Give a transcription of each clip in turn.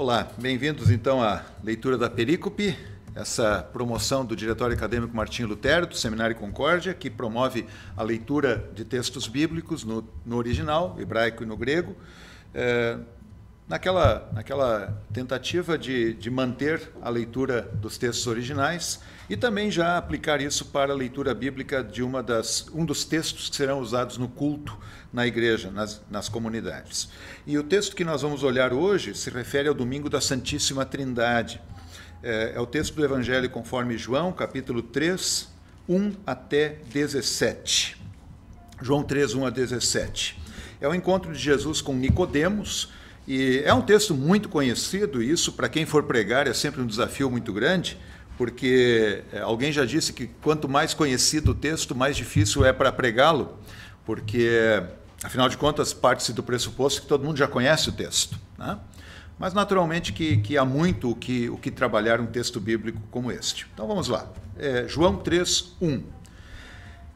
Olá, bem-vindos então à leitura da Perícope, essa promoção do Diretório Acadêmico Martinho Lutero, do Seminário Concórdia, que promove a leitura de textos bíblicos no original, hebraico e no grego, naquela tentativa de manter a leitura dos textos originais e também já aplicar isso para a leitura bíblica de um dos textos que serão usados no culto na igreja, nas comunidades. E o texto que nós vamos olhar hoje se refere ao domingo da Santíssima Trindade. É o texto do Evangelho conforme João, capítulo 3, 1 até 17. João 3, 1 a 17. É o encontro de Jesus com Nicodemos, e é um texto muito conhecido, e isso, para quem for pregar, é sempre um desafio muito grande, porque alguém já disse que quanto mais conhecido o texto, mais difícil é para pregá-lo, porque, afinal de contas, parte-se do pressuposto que todo mundo já conhece o texto, né? Mas, naturalmente, que há muito o que trabalhar um texto bíblico como este. Então, vamos lá. João 3, 1.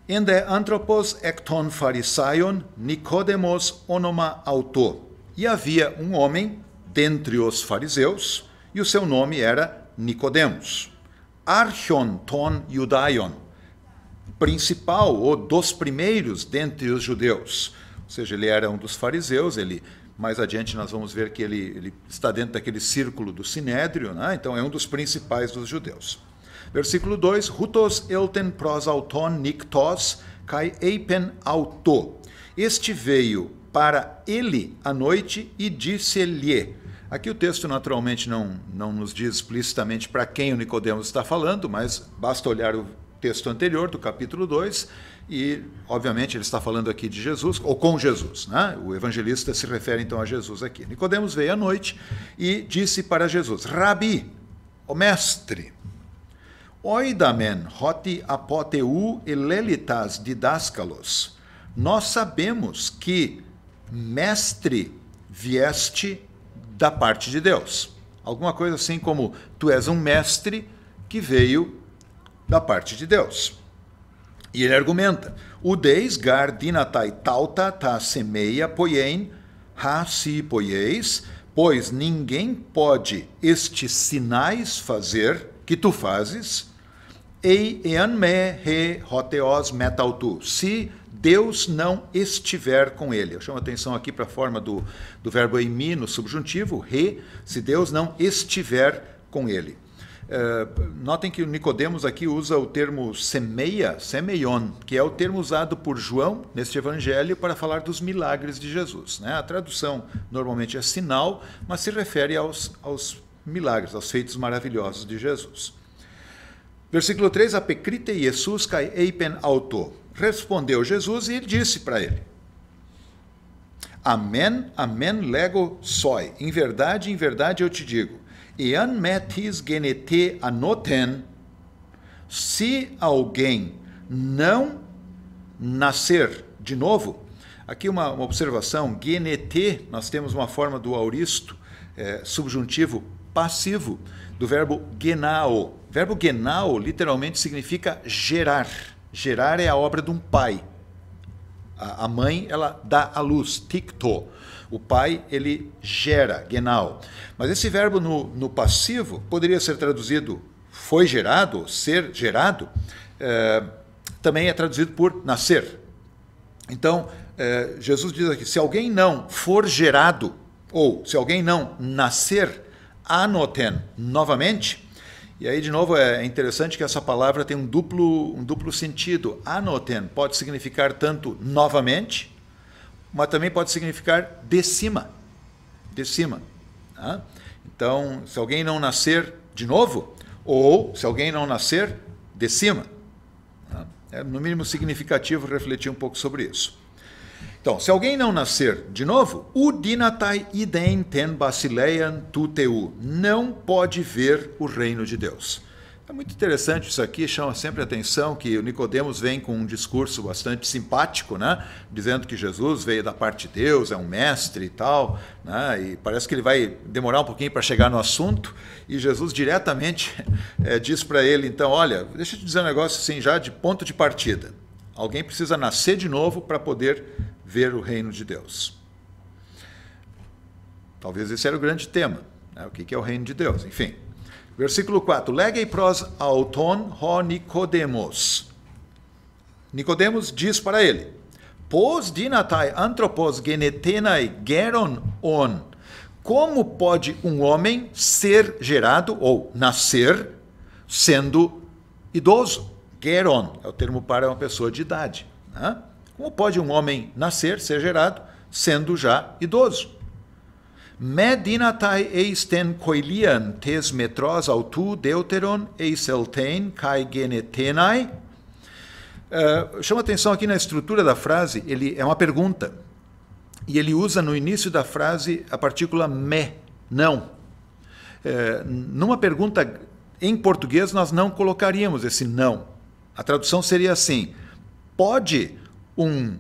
Ende anthropos ekton pharisaion Nicodemos onoma auto. E havia um homem dentre os fariseus, e o seu nome era Nicodemos. Archon ton Judaion, principal ou dos primeiros dentre os judeus. Ou seja, ele era um dos fariseus, mais adiante nós vamos ver que ele está dentro daquele círculo do Sinédrio, né? Então é um dos principais dos judeus. Versículo 2, Hutos elten pros auton nictos kai eipen auto. Este veio para ele à noite e disse-lhe. Aqui o texto naturalmente não nos diz explicitamente para quem o Nicodemos está falando, mas basta olhar o texto anterior, do capítulo 2, e, obviamente, ele está falando aqui de Jesus, ou com Jesus, né? O evangelista se refere, então, a Jesus aqui. Nicodemos veio à noite e disse para Jesus, Rabi, o mestre, oidamen hoti apoteu elelitas didáscalos. Nós sabemos que, mestre, vieste da parte de Deus. Alguma coisa assim como, tu és um mestre que veio da parte de Deus. E ele argumenta, udeis gardinatai tauta ta semeia poien ha si poieis, pois ninguém pode estes sinais fazer que tu fazes, ean me he hoteos metautu, se Deus não estiver com ele. Eu chamo a atenção aqui para a forma do verbo eimi no subjuntivo, re, se Deus não estiver com ele. Notem que o Nicodemos aqui usa o termo semeia, semeion, que é o termo usado por João neste evangelho para falar dos milagres de Jesus, né? A tradução normalmente é sinal, mas se refere aos milagres, aos feitos maravilhosos de Jesus. Versículo 3, apecrite Jesus kai eipen auto. Respondeu Jesus e ele disse para ele, Amen, amen lego soi. Em verdade eu te digo, Ean metis genete anoten, se alguém não nascer de novo, aqui uma observação, genete, nós temos uma forma do auristo, subjuntivo passivo, do verbo genao. O verbo genao literalmente significa gerar. Gerar é a obra de um pai. A mãe, ela dá à luz, ticto. O pai, ele gera, genao. Mas esse verbo no passivo poderia ser traduzido foi gerado, ser gerado, também é traduzido por nascer. Então, Jesus diz aqui, se alguém não for gerado, ou se alguém não nascer, anoten, novamente, e aí, de novo, é interessante que essa palavra tem um duplo sentido. Anoten pode significar tanto novamente, mas também pode significar de cima. De cima. Tá? Então, se alguém não nascer de novo, ou se alguém não nascer de cima. Tá? É, no mínimo, significativo refletir um pouco sobre isso. Então, se alguém não nascer de novo, udinatai idem ten basileian tuteu, não pode ver o reino de Deus. É muito interessante isso aqui, chama sempre a atenção que o Nicodemos vem com um discurso bastante simpático, né? Dizendo que Jesus veio da parte de Deus, é um mestre e tal, né? E parece que ele vai demorar um pouquinho para chegar no assunto, e Jesus diretamente diz para ele, então, olha, deixa eu te dizer um negócio assim, já de ponto de partida. Alguém precisa nascer de novo para poder ver o reino de Deus. Talvez esse era o grande tema. O que é o reino de Deus? Enfim. Versículo 4. Legei pros auton ho Nicodemos. Nicodemos diz para ele: Pos dinatai anthropos genetenai geron on. Como pode um homem ser gerado ou nascer sendo idoso? Geron é o termo para uma pessoa de idade. Né? Como pode um homem nascer, ser gerado, sendo já idoso? Me dinatai eisten koilian tes metros autu deuteron eiselten kai genetenai. Chama atenção aqui na estrutura da frase, ele é uma pergunta. E ele usa no início da frase a partícula me, não. Numa pergunta em português, nós não colocaríamos esse não. A tradução seria assim: pode um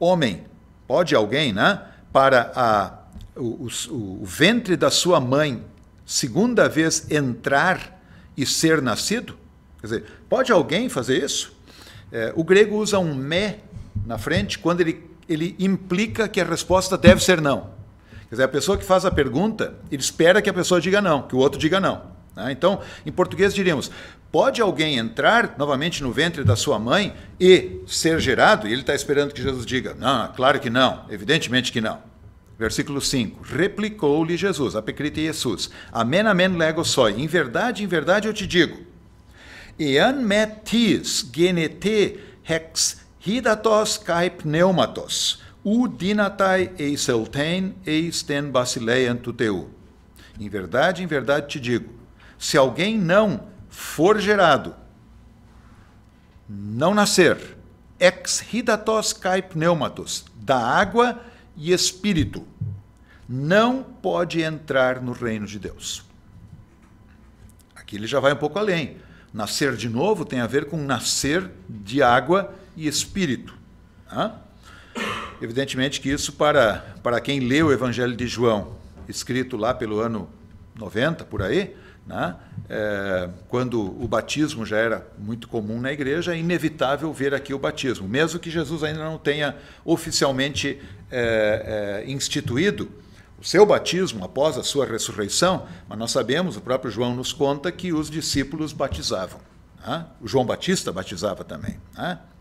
homem, pode alguém, né, para o ventre da sua mãe, segunda vez entrar e ser nascido? Quer dizer, pode alguém fazer isso? O grego usa um me na frente quando ele implica que a resposta deve ser não. Quer dizer, a pessoa que faz a pergunta, ele espera que a pessoa diga não, que o outro diga não. Então, em português diríamos: pode alguém entrar novamente no ventre da sua mãe e ser gerado? E ele está esperando que Jesus diga: não, claro que não, evidentemente que não. Versículo 5. Replicou-lhe Jesus, apecrite Jesus: Amen, amen, lego soi. Em verdade eu te digo: Ean metis genete hex hidatos kai pneumatos, u dinatai eiselten eisten basileian tuteu. Em verdade te digo: se alguém não for gerado, não nascer, ex hidatos kai pneumatos, da água e espírito, não pode entrar no reino de Deus. Aqui ele já vai um pouco além. Nascer de novo tem a ver com nascer de água e espírito. Evidentemente que isso, para quem lê o Evangelho de João, escrito lá pelo ano 90, por aí, né, quando o batismo já era muito comum na igreja, é inevitável ver aqui o batismo. Mesmo que Jesus ainda não tenha oficialmente instituído o seu batismo após a sua ressurreição, mas nós sabemos, o próprio João nos conta, que os discípulos batizavam. O João Batista batizava também.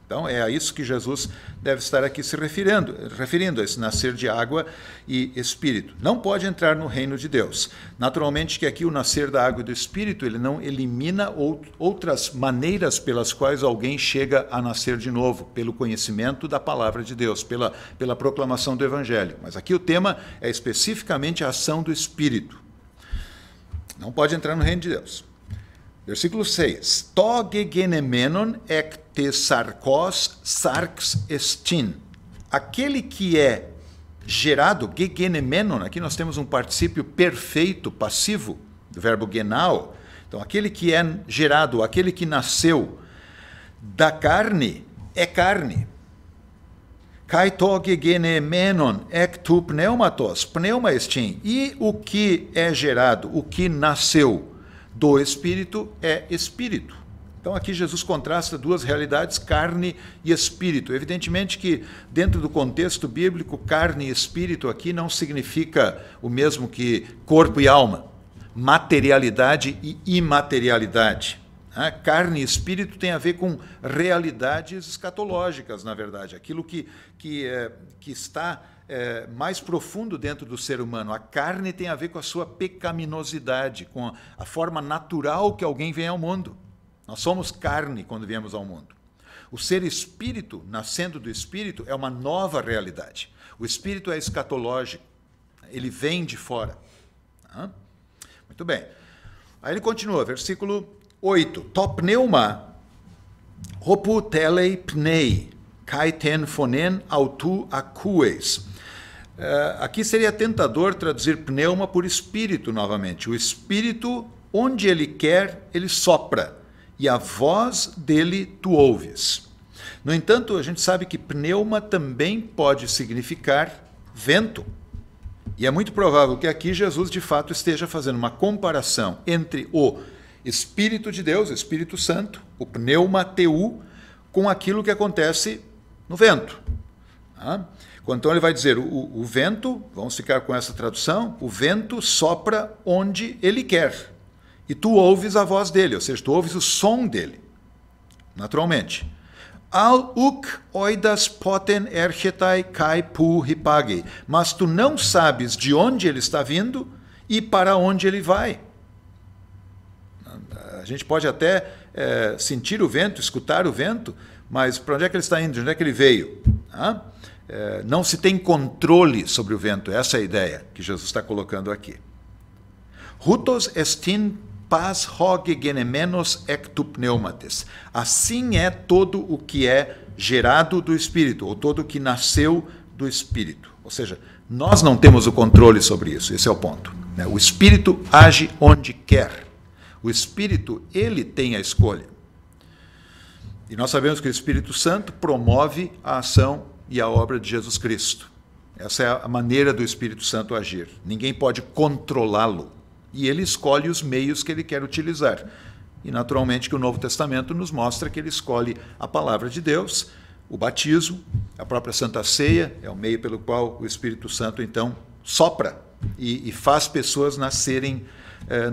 Então, é a isso que Jesus deve estar aqui se referindo a esse nascer de água e espírito. Não pode entrar no reino de Deus. Naturalmente que aqui o nascer da água e do espírito, ele não elimina outras maneiras pelas quais alguém chega a nascer de novo, pelo conhecimento da palavra de Deus, pela proclamação do Evangelho. Mas aqui o tema é especificamente a ação do espírito. Não pode entrar no reino de Deus. Versículo 6. To gegenemenon ek te sarkos sarx estin. Aquele que é gerado, gegenemenon, aqui nós temos um particípio perfeito, passivo, do verbo genao. Então, aquele que é gerado, aquele que nasceu da carne, é carne. Kai to gegenemenon ek tu pneumatos, pneuma estin. E o que é gerado, o que nasceu do espírito é espírito. Então aqui Jesus contrasta duas realidades, carne e espírito. Evidentemente que dentro do contexto bíblico, carne e espírito aqui não significa o mesmo que corpo e alma, materialidade e imaterialidade. Carne e espírito tem a ver com realidades escatológicas, na verdade, aquilo que está mais profundo dentro do ser humano. A carne tem a ver com a sua pecaminosidade, com a forma natural que alguém vem ao mundo. Nós somos carne quando viemos ao mundo. O ser espírito, nascendo do espírito, é uma nova realidade. O espírito é escatológico, ele vem de fora. Muito bem. Aí ele continua, versículo 8. To pneuma hopu telei pnei kai ten phonen autu acues. Aqui seria tentador traduzir pneuma por espírito novamente. O espírito, onde ele quer, ele sopra, e a voz dele tu ouves. No entanto, a gente sabe que pneuma também pode significar vento. E é muito provável que aqui Jesus, de fato, esteja fazendo uma comparação entre o Espírito de Deus, Espírito Santo, o pneumateu, com aquilo que acontece no vento. Então ele vai dizer, o vento, vamos ficar com essa tradução, o vento sopra onde ele quer. E tu ouves a voz dele, ou seja, tu ouves o som dele, naturalmente. Al uk oidas poten erchetai kai pu hipagei. Mas tu não sabes de onde ele está vindo e para onde ele vai. A gente pode até sentir o vento, escutar o vento, mas para onde é que ele está indo? De onde é que ele veio? Não se tem controle sobre o vento, essa é a ideia que Jesus está colocando aqui. Hutos estin pas hoge genemenos ectu pneumates. Assim é todo o que é gerado do Espírito, ou todo o que nasceu do Espírito. Ou seja, nós não temos o controle sobre isso, esse é o ponto. O Espírito age onde quer. O Espírito, ele tem a escolha. E nós sabemos que o Espírito Santo promove a ação e a obra de Jesus Cristo. Essa é a maneira do Espírito Santo agir. Ninguém pode controlá-lo. E ele escolhe os meios que ele quer utilizar. E, naturalmente, que o Novo Testamento nos mostra que ele escolhe a palavra de Deus, o batismo, a própria Santa Ceia, é o meio pelo qual o Espírito Santo, então, sopra e faz pessoas nascerem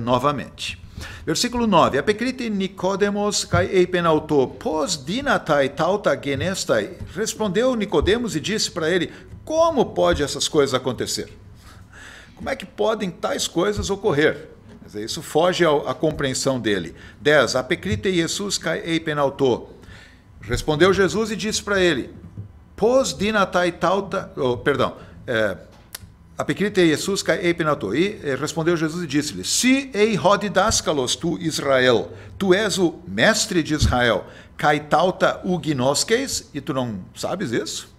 novamente. Versículo 9. Apekrite Nicodemos kai eipenauto, pos dinatai tauta genestai. Respondeu Nicodemos e disse para ele, como pode essas coisas acontecer? Como é que podem tais coisas ocorrer? Quer dizer, isso foge à compreensão dele. 10. Apekrite Jesus kai eipenauto. Respondeu Jesus e disse para ele, pos dinatai tauta, Apekrite Jesus kai eipenauto. E respondeu Jesus e disse-lhe, si ei hodidaskalos tu Israel, tu és o mestre de Israel, kai tauta ugnoskeis, e tu não sabes isso?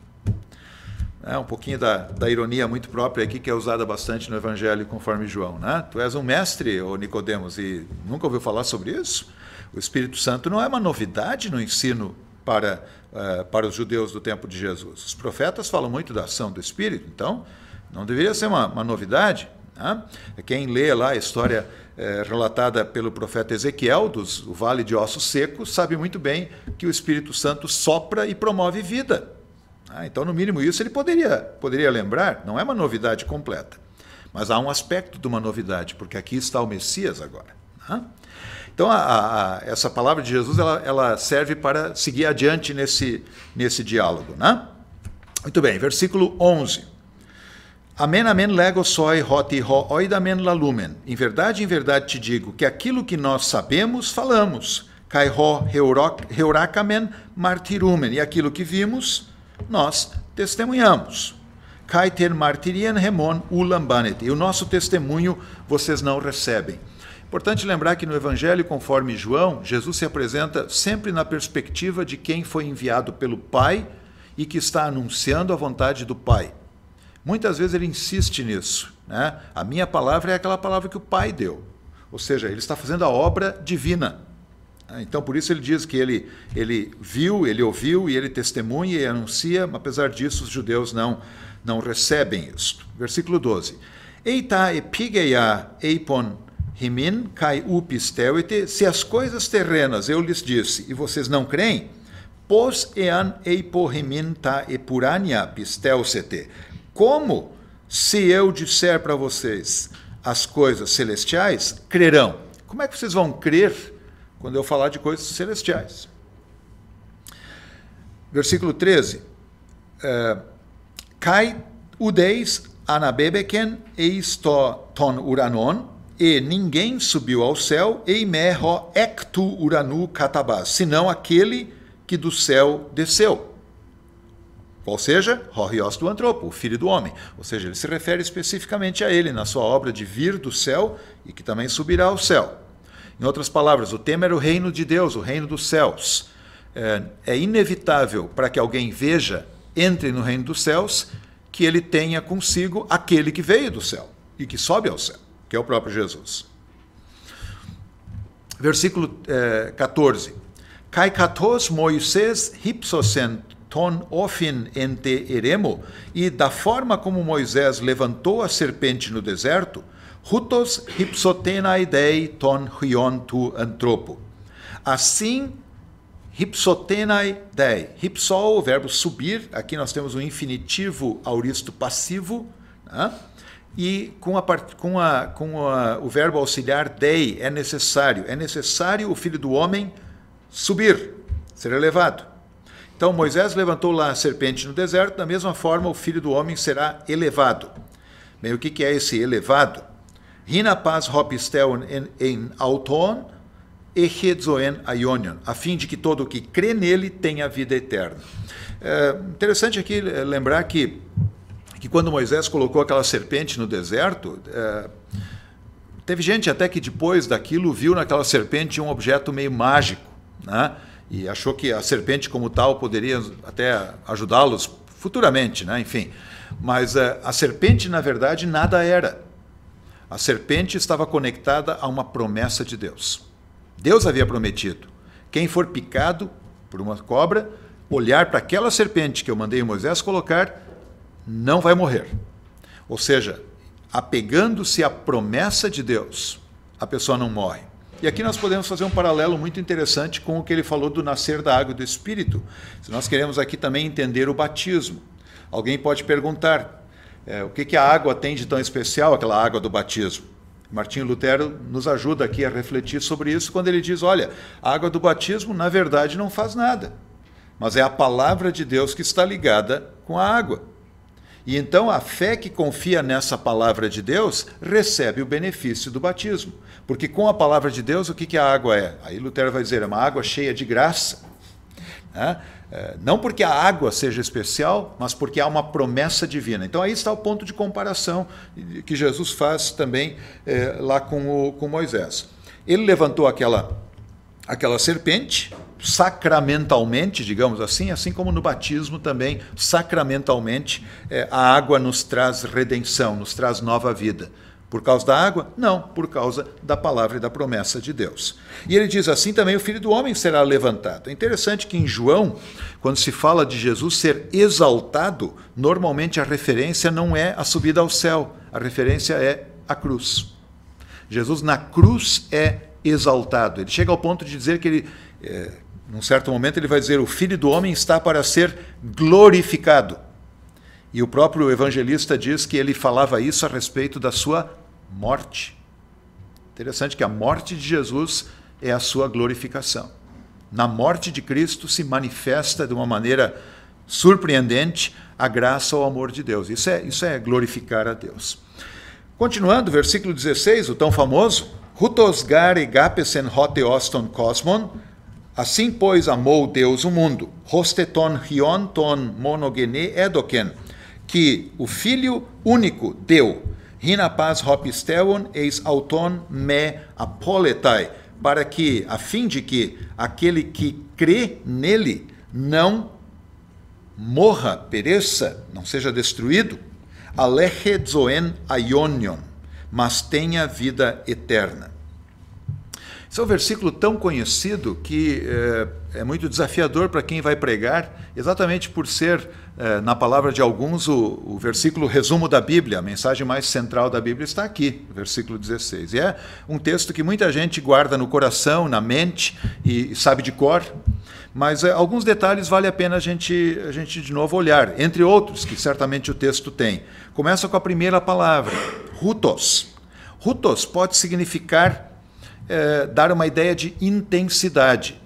Um pouquinho da ironia muito própria aqui, que é usada bastante no Evangelho conforme João. Né? Tu és um mestre, ô Nicodemos, e nunca ouviu falar sobre isso? O Espírito Santo não é uma novidade no ensino para os judeus do tempo de Jesus. Os profetas falam muito da ação do Espírito, então não deveria ser uma novidade. Né? Quem lê lá a história relatada pelo profeta Ezequiel, do Vale de Ossos Secos, sabe muito bem que o Espírito Santo sopra e promove vida. Então, no mínimo isso ele poderia lembrar, não é uma novidade completa. Mas há um aspecto de uma novidade, porque aqui está o Messias agora. Né? Então, essa palavra de Jesus ela serve para seguir adiante nesse diálogo. Né? Muito bem, versículo 11. Amen, amen, lego soi, hoti ho, oidamen lalumen. Em verdade te digo que aquilo que nós sabemos, falamos. Kai ho heurakamen martirumen. E aquilo que vimos, nós testemunhamos. Kai ter martirian remon ulambanet. E o nosso testemunho vocês não recebem. Importante lembrar que no Evangelho, conforme João, Jesus se apresenta sempre na perspectiva de quem foi enviado pelo Pai e que está anunciando a vontade do Pai. Muitas vezes ele insiste nisso. Né? A minha palavra é aquela palavra que o Pai deu. Ou seja, ele está fazendo a obra divina. Então, por isso ele diz que ele viu, ele ouviu e ele testemunha e anuncia, mas apesar disso os judeus não recebem isso. Versículo 12. Eita epigeia eipon himin kai upisteuete, se as coisas terrenas eu lhes disse e vocês não creem, pos ean eipo himin ta epurania pisteusete. Como se eu disser para vocês as coisas celestiais, crerão? Como é que vocês vão crer quando eu falar de coisas celestiais? Versículo 13. Kai udeis anabebeken eisto ton uranon, e ninguém subiu ao céu, eimeho ectu uranu katabas, senão aquele que do céu desceu. Ou seja, Horios do Antropo, o Filho do Homem. Ou seja, ele se refere especificamente a ele, na sua obra de vir do céu e que também subirá ao céu. Em outras palavras, o tema era o reino de Deus, o reino dos céus. É inevitável para que alguém veja, entre no reino dos céus, que ele tenha consigo aquele que veio do céu e que sobe ao céu, que é o próprio Jesus. Versículo 14. Kai katos Moisés hipsosen ton ofin ente eremo, e da forma como Moisés levantou a serpente no deserto, hutos hypsotenai dei ton hion tu antropo. Assim Hypsotenai dei. Hypsol, o verbo subir. Aqui nós temos um infinitivo auristo passivo. Né? E com o verbo auxiliar dei, é necessário. É necessário o Filho do Homem subir, ser elevado. Então Moisés levantou lá a serpente no deserto, da mesma forma o Filho do Homem será elevado. Bem, o que é esse elevado? Hina paz hopistel en auton echezoen aionion, a fim de que todo o que crê nele tenha vida eterna. Interessante aqui lembrar que quando Moisés colocou aquela serpente no deserto, teve gente até que depois daquilo viu naquela serpente um objeto meio mágico, né? E achou que a serpente como tal poderia até ajudá-los futuramente, né? Enfim. Mas a serpente, na verdade, nada era. A serpente estava conectada a uma promessa de Deus. Deus havia prometido: quem for picado por uma cobra, olhar para aquela serpente que eu mandei Moisés colocar, não vai morrer. Ou seja, apegando-se à promessa de Deus, a pessoa não morre. E aqui nós podemos fazer um paralelo muito interessante com o que ele falou do nascer da água e do Espírito. Se nós queremos aqui também entender o batismo. Alguém pode perguntar, o que a água tem de tão especial, aquela água do batismo? Martinho Lutero nos ajuda aqui a refletir sobre isso quando ele diz, olha, a água do batismo na verdade não faz nada, mas é a palavra de Deus que está ligada com a água. E então a fé que confia nessa palavra de Deus recebe o benefício do batismo. Porque com a palavra de Deus, o que a água é? Aí Lutero vai dizer, é uma água cheia de graça. Né? Não porque a água seja especial, mas porque há uma promessa divina. Então aí está o ponto de comparação que Jesus faz também lá com Moisés. Ele levantou aquela serpente, sacramentalmente, digamos assim como no batismo também, sacramentalmente, a água nos traz redenção, nos traz nova vida. Por causa da água? Não, por causa da palavra e da promessa de Deus. E ele diz assim também, o Filho do Homem será levantado. É interessante que em João, quando se fala de Jesus ser exaltado, normalmente a referência não é a subida ao céu, a referência é a cruz. Jesus na cruz é exaltado. Ele chega ao ponto de dizer que ele, num certo momento, ele vai dizer, o Filho do Homem está para ser glorificado. E o próprio evangelista diz que ele falava isso a respeito da sua morte. Interessante que a morte de Jesus é a sua glorificação. Na morte de Cristo se manifesta de uma maneira surpreendente a graça ou o amor de Deus. Isso é glorificar a Deus. Continuando, versículo 16, o tão famoso, Hutos gare gapesen hote oston cosmon, assim, pois, amou Deus o mundo, hosteton hion ton monogene edoken, que o Filho único deu, hina paz hopistelon eis auton me apoletai, para que, a fim de que aquele que crê nele não morra, pereça, não seja destruído, aleche zoen aionion, mas tenha vida eterna. Esse é um versículo tão conhecido que é muito desafiador para quem vai pregar, exatamente por ser, na palavra de alguns, o versículo resumo da Bíblia, a mensagem mais central da Bíblia está aqui, versículo 16. E é um texto que muita gente guarda no coração, na mente, e sabe de cor, mas alguns detalhes vale a pena a gente de novo olhar, entre outros que certamente o texto tem. Começa com a primeira palavra, hutos. Hutos pode significar dar uma ideia de intensidade.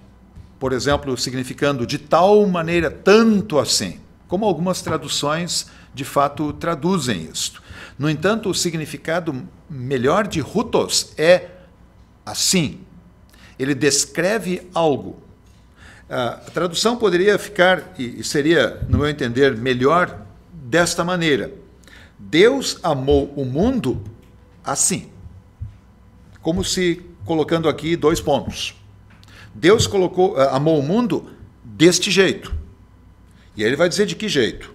Por exemplo, significando de tal maneira, tanto assim, como algumas traduções de fato traduzem isto. No entanto, o significado melhor de hutos é assim. Ele descreve algo. A tradução poderia ficar, e seria, no meu entender, melhor desta maneira. Deus amou o mundo assim. Como se colocando aqui 2 pontos. Deus amou o mundo deste jeito. E aí ele vai dizer de que jeito?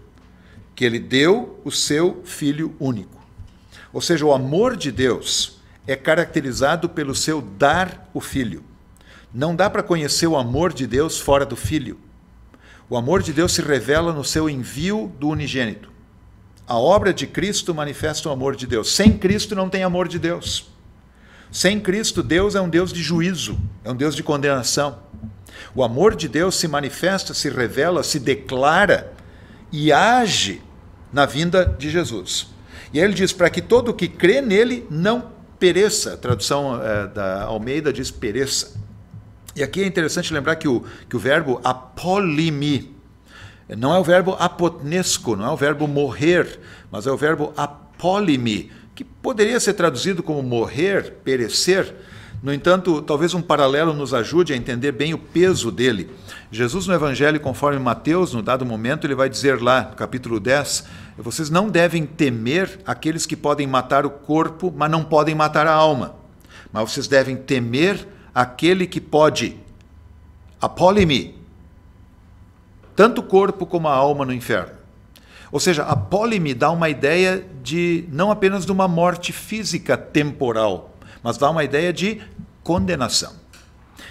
Que ele deu o seu Filho único. Ou seja, o amor de Deus é caracterizado pelo seu dar o Filho. Não dá para conhecer o amor de Deus fora do Filho. O amor de Deus se revela no seu envio do unigênito. A obra de Cristo manifesta o amor de Deus. Sem Cristo não tem amor de Deus. Sem Cristo, Deus é um Deus de juízo, é um Deus de condenação. O amor de Deus se manifesta, se revela, se declara e age na vinda de Jesus. E aí ele diz, para que todo o que crê nele não pereça. A tradução da Almeida diz pereça. E aqui é interessante lembrar que o verbo apolimi não é o verbo apotnesco, não é o verbo morrer, mas é o verbo apolimi, que poderia ser traduzido como morrer, perecer. No entanto, talvez um paralelo nos ajude a entender bem o peso dele. Jesus, no Evangelho, conforme Mateus, no dado momento, ele vai dizer lá, no capítulo 10, vocês não devem temer aqueles que podem matar o corpo, mas não podem matar a alma. Mas vocês devem temer aquele que pode, apolimi, tanto o corpo como a alma no inferno. Ou seja, apolimi dá uma ideia de, não apenas de uma morte física temporal, mas dá uma ideia de condenação.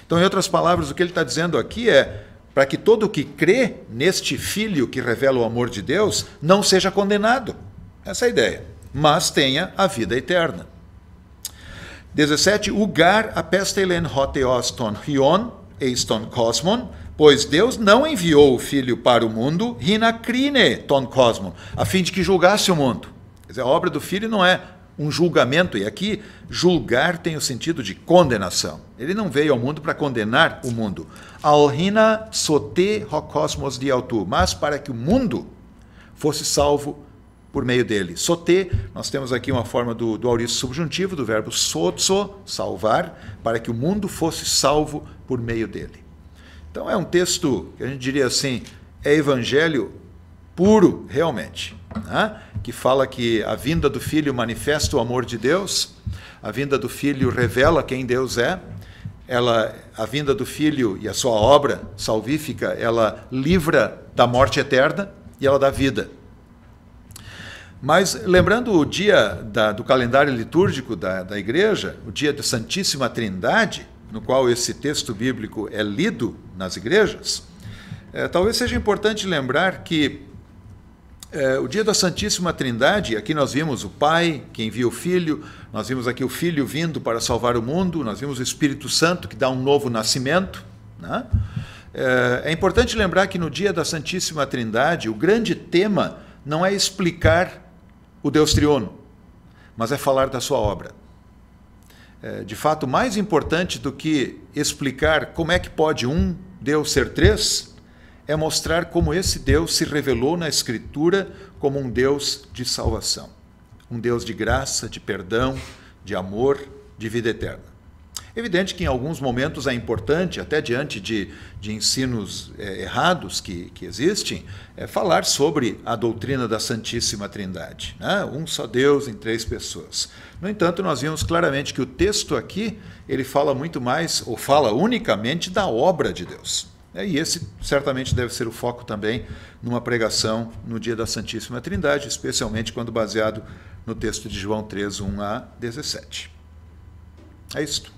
Então, em outras palavras, o que ele está dizendo aqui é para que todo o que crê neste Filho que revela o amor de Deus não seja condenado. Essa é a ideia. Mas tenha a vida eterna. 17. Ugar apestelen hoteos ton hion eiston cosmon, pois Deus não enviou o Filho para o mundo, hinacrine ton cosmon, a fim de que julgasse o mundo. Quer dizer, a obra do Filho não é um julgamento, e aqui julgar tem o sentido de condenação. Ele não veio ao mundo para condenar o mundo. Alhina sote ho cosmos diautu, mas para que o mundo fosse salvo por meio dele. Sote, nós temos aqui uma forma do auriço subjuntivo, do verbo sotso, salvar, para que o mundo fosse salvo por meio dele. Então é um texto que a gente diria assim, é evangelho puro, realmente, né? Que fala que a vinda do Filho manifesta o amor de Deus, a vinda do Filho revela quem Deus é, a vinda do Filho e a sua obra salvífica, ela livra da morte eterna e ela dá vida. Mas lembrando o dia do calendário litúrgico da igreja, o dia da Santíssima Trindade, no qual esse texto bíblico é lido nas igrejas, talvez seja importante lembrar que o dia da Santíssima Trindade, aqui nós vimos o Pai que envia o Filho, nós vimos aqui o Filho vindo para salvar o mundo, nós vimos o Espírito Santo que dá um novo nascimento, né? É importante lembrar que no dia da Santíssima Trindade, o grande tema não é explicar o Deus triuno, mas é falar da sua obra. De fato, mais importante do que explicar como é que pode um Deus ser três, é mostrar como esse Deus se revelou na Escritura como um Deus de salvação, um Deus de graça, de perdão, de amor, de vida eterna. Evidente que em alguns momentos é importante, até diante de ensinos errados que existem, falar sobre a doutrina da Santíssima Trindade, né? Um só Deus em três pessoas. No entanto, nós vimos claramente que o texto aqui, ele fala muito mais, ou fala unicamente da obra de Deus. E esse certamente deve ser o foco também numa pregação no dia da Santíssima Trindade, especialmente quando baseado no texto de João 3, 1 a 17. É isso.